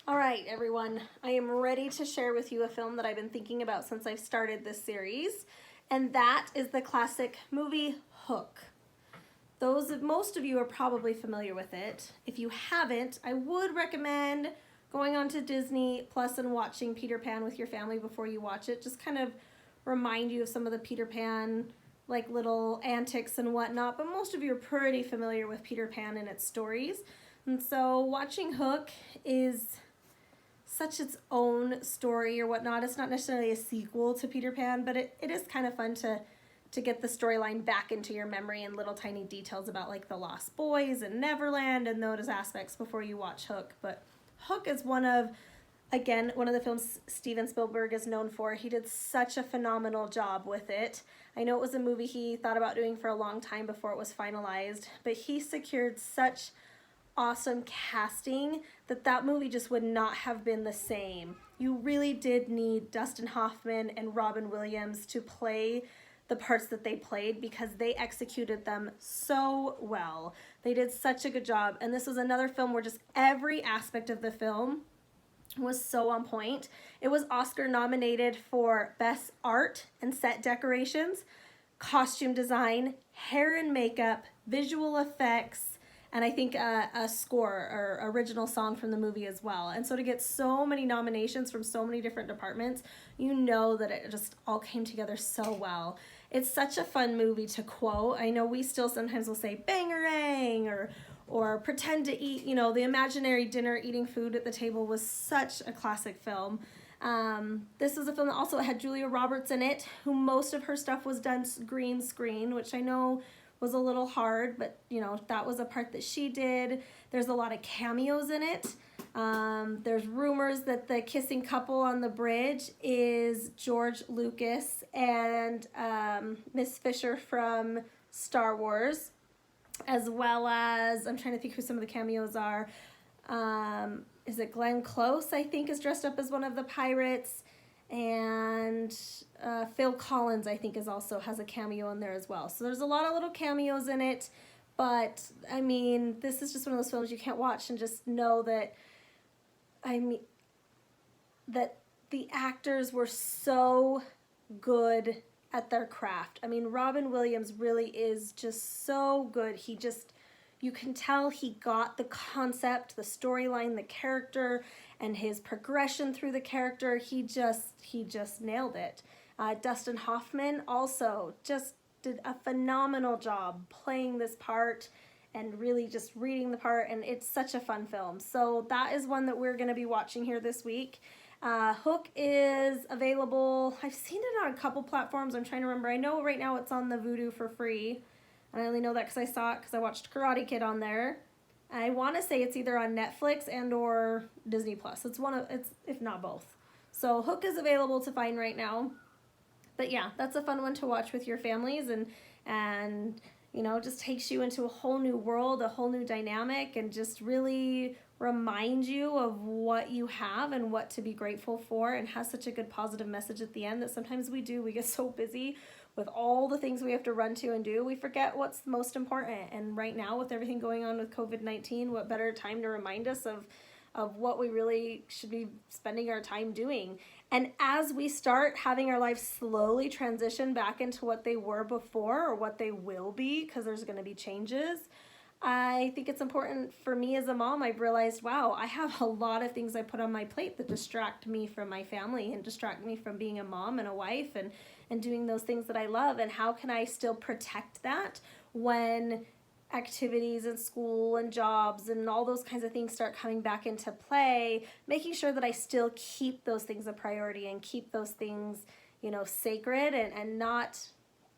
All right, everyone, I am ready to share with you a film that I've been thinking about since I've started this series, and that is the classic movie Hook. Most of you are probably familiar with it. If you haven't, I would recommend going onto Disney Plus and watching Peter Pan with your family before you watch it. Just kind of remind you of some of the Peter Pan like little antics and whatnot, but most of you are pretty familiar with Peter Pan and its stories. And so watching Hook is such its own story or whatnot. It's not necessarily a sequel to Peter Pan, but it is kind of fun to get the storyline back into your memory and little tiny details about like the Lost Boys and Neverland and those aspects before you watch Hook. But Hook is one of the films Steven Spielberg is known for. He did such a phenomenal job with it. I know it was a movie he thought about doing for a long time before it was finalized, but he secured such awesome casting that movie just would not have been the same. You really did need Dustin Hoffman and Robin Williams to play the parts that they played because they executed them so well. They did such a good job, and this was another film where just every aspect of the film was so on point. It was Oscar nominated for Best Art and Set Decorations, Costume Design, Hair and Makeup, Visual Effects, and I think a score or original song from the movie as well. And so to get so many nominations from so many different departments, you know that it just all came together so well. It's such a fun movie to quote. I know we still sometimes will say Bangarang or pretend to eat, the imaginary dinner eating food at the table was such a classic film. This was a film that also had Julia Roberts in it, who most of her stuff was done green screen, which I know was a little hard, but that was a part that she did. There's a lot of cameos in it. There's rumors that the kissing couple on the bridge is George Lucas and Miss Fisher from Star Wars, as well as, I'm trying to think who some of the cameos are. Is it Glenn Close, I think, is dressed up as one of the pirates, and Phil Collins, I think, has a cameo in there as well. So there's a lot of little cameos in it, but I mean, this is just one of those films you can't watch and just know that, that the actors were so good at their craft. I mean, Robin Williams really is just so good. You can tell he got the concept, the storyline, the character, and his progression through the character. He just nailed it. Dustin Hoffman also just did a phenomenal job playing this part and really just reading the part, and it's such a fun film. So that is one that we're going to be watching here this week. Hook is available. I've seen it on a couple platforms. I'm trying to remember. I know right now it's on the Vudu for free. And I only know that because I saw it because I watched Karate Kid on there. I want to say it's either on Netflix and or Disney Plus. It's if not both. So Hook is available to find right now. But yeah, that's a fun one to watch with your families and just takes you into a whole new world, a whole new dynamic, and just really remind you of what you have and what to be grateful for, and has such a good positive message at the end that sometimes we get so busy with all the things we have to run to and do, we forget what's most important. And right now, with everything going on with COVID-19, what better time to remind us of what we really should be spending our time doing. And as we start having our lives slowly transition back into what they were before, or what they will be, because there's going to be changes, I think it's important for me as a mom. I've realized, wow, I have a lot of things I put on my plate that distract me from my family and distract me from being a mom and a wife and doing those things that I love. And how can I still protect that when activities and school and jobs and all those kinds of things start coming back into play, making sure that I still keep those things a priority and keep those things, sacred and not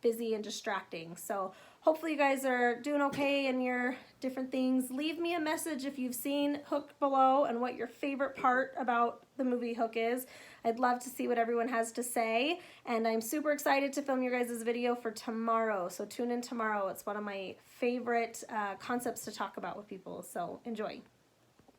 busy and distracting. So hopefully you guys are doing okay in your different things. Leave me a message if you've seen Hook below and what your favorite part about the movie Hook is. I'd love to see what everyone has to say, and I'm super excited to film your guys' video for tomorrow. So tune in tomorrow. It's one of my favorite concepts to talk about with people, so enjoy.